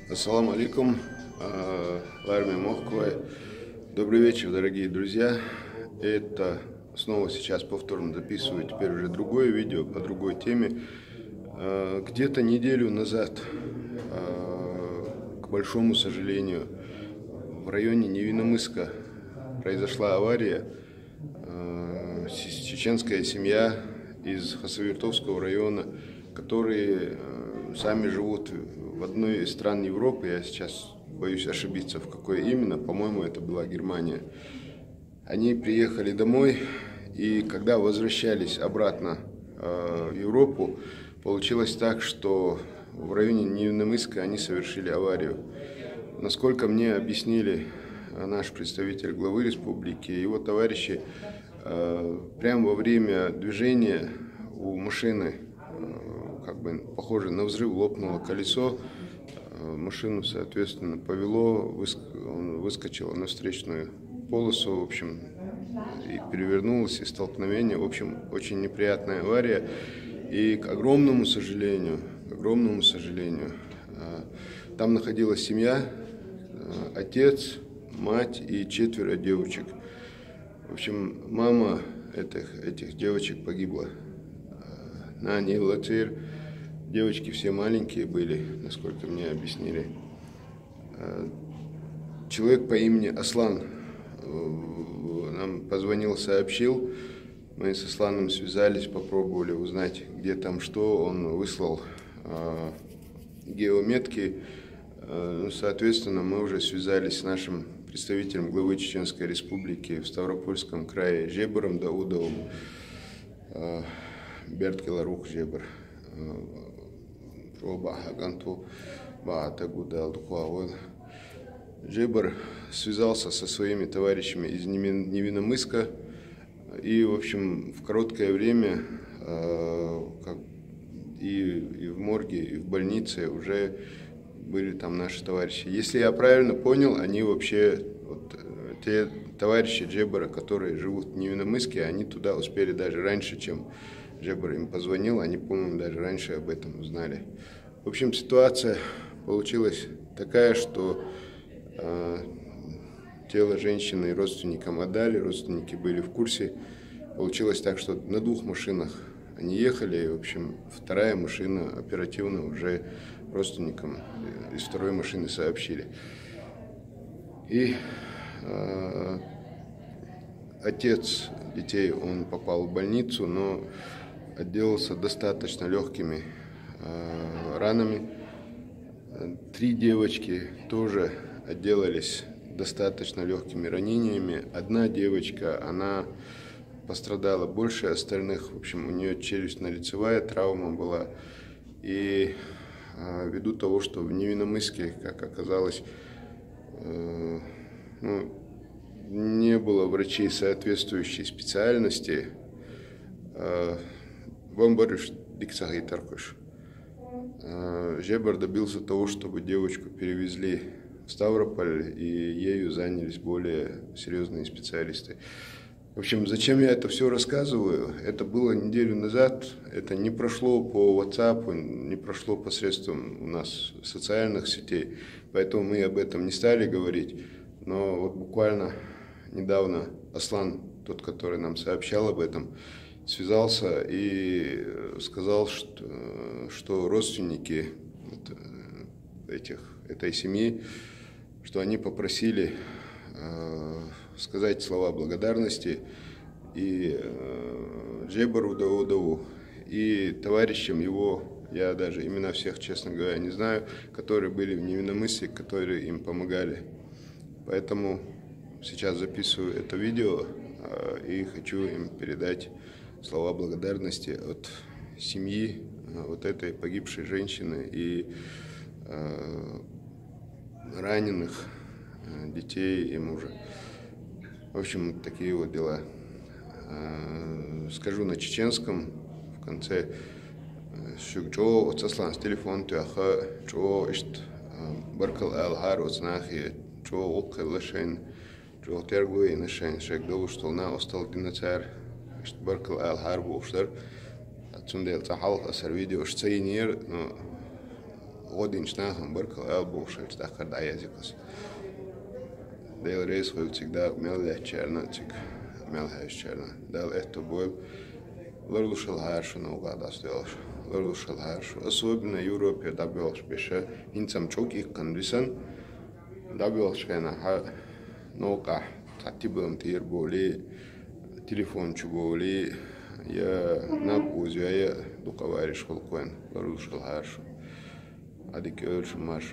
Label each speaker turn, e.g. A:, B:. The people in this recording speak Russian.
A: Ассаламу алейкум, Ларми Мохквай. Добрый вечер, дорогие друзья. Это снова сейчас повторно записываю теперь уже другое видео по другой теме. Где-то неделю назад, к большому сожалению, в районе Невинномысска произошла авария. Чеченская семья из Хасавюртовского района, которые сами живут в одной из стран Европы, я сейчас боюсь ошибиться, в какой именно, по-моему, это была Германия. Они приехали домой, и когда возвращались обратно в Европу, получилось так, что в районе Невинномысска они совершили аварию. Насколько мне объяснили наш представитель главы республики, его товарищи, прямо во время движения у машины, похоже на взрыв, лопнуло колесо, машину, соответственно, повело, он выскочил на встречную полосу, в общем, и перевернулось, и столкновение, в общем, очень неприятная авария. И к огромному сожалению, там находилась семья, отец, мать и 4 девочек. В общем, мама этих девочек погибла. Нани, Латир. Девочки все маленькие были, насколько мне объяснили. Человек по имени Аслан нам позвонил, сообщил. Мы с Асланом связались, попробовали узнать, где там что. Он выслал геометки. Соответственно, мы уже связались с нашим представителем главы Чеченской Республики в Ставропольском крае Жебором Даудовым. Берткеларух Жебор. Жебор связался со своими товарищами из Невинномысска, и, в общем, в короткое время и в морге, и в больнице уже были там наши товарищи. Если я правильно понял, они вообще, те товарищи Жебора, которые живут в Невинномысске, они туда успели даже раньше, чем Жебор им позвонил, они, по-моему, даже раньше об этом узнали. В общем, ситуация получилась такая, что тело женщины родственникам отдали, родственники были в курсе. Получилось так, что на 2 машинах они ехали, и, в общем, 2-я машина оперативно уже родственникам из 2-й машины сообщили. И отец детей, он попал в больницу, но отделался достаточно легкими ранами. 3 девочки тоже отделались достаточно легкими ранениями. 1 девочка, она пострадала больше остальных. В общем, у нее челюстно-лицевая травма была. И ввиду того, что в Невинномысске, как оказалось, не было врачей соответствующей специальности, Жебор добился того, чтобы девочку перевезли в Ставрополь, и ею занялись более серьезные специалисты. В общем, зачем я это все рассказываю? Это было неделю назад, это не прошло по WhatsApp, не прошло посредством у нас социальных сетей, поэтому мы об этом не стали говорить. Но вот буквально недавно Аслан, тот, который нам сообщал об этом, связался и сказал, что родственники этой семьи, что они попросили сказать слова благодарности и Жебору Даудову, и товарищам его, я даже имена всех, честно говоря, не знаю, которые были в Невинномыссе, которые им помогали. Поэтому сейчас записываю это видео и хочу им передать слова благодарности от семьи вот этой погибшей женщины и раненых детей и мужа. В общем, вот такие вот дела. Скажу на чеченском в конце. Шукчо отсаслан с телефон тяха чо ишт баркал алхар отснахи чо оккалашен чо тергуй нашен шек дол что на остал динацар ишт баркал алхар бовштар отсундел тахал асар видео штсайнир Годинч нахам баркал элбушевич, да когда языкос. Дел рейс был всегда мелля черна, цик мелля черна. Дел это был лорлушал харшу наугада стоялш. Лорлушал харшу. Особенно Европе добилш беше. Инцам чок их кондисан. Добилш кена наука. Татибам тир боли. Телефон чуболи. Я напузю, я дуковариш холкуен. Лорлушал харшу. Адик ölçüm var.